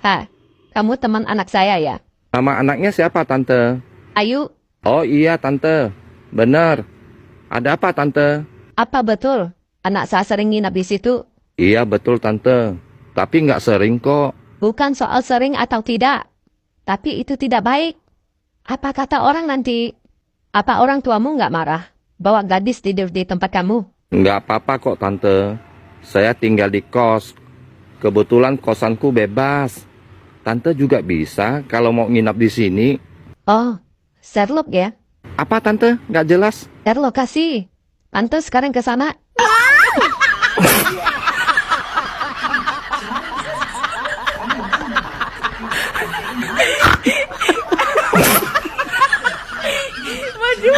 Ha, kamu teman anak saya ya? Nama anaknya siapa, Tante? Ayu, Oh iya, Tante. Benar. Ada apa, Tante? apa betul anak saya sering nginap di situ? Iya, betul, Tante. Tapi nggak sering kok. Bukan soal sering atau tidak. Tapi itu tidak baik. Apa kata orang nanti? Apa orang tuamu nggak marah bawa gadis tidur di tempat kamu? Nggak apa-apa kok, Tante. Saya tinggal di kos. Kebetulan kosanku bebas. Tante juga bisa kalau mau nginap di sini. Oh, Sherlock ya? Apa, Tante? Nggak jelas? Sherlock kasih. Tante sekarang ke sana. Maju.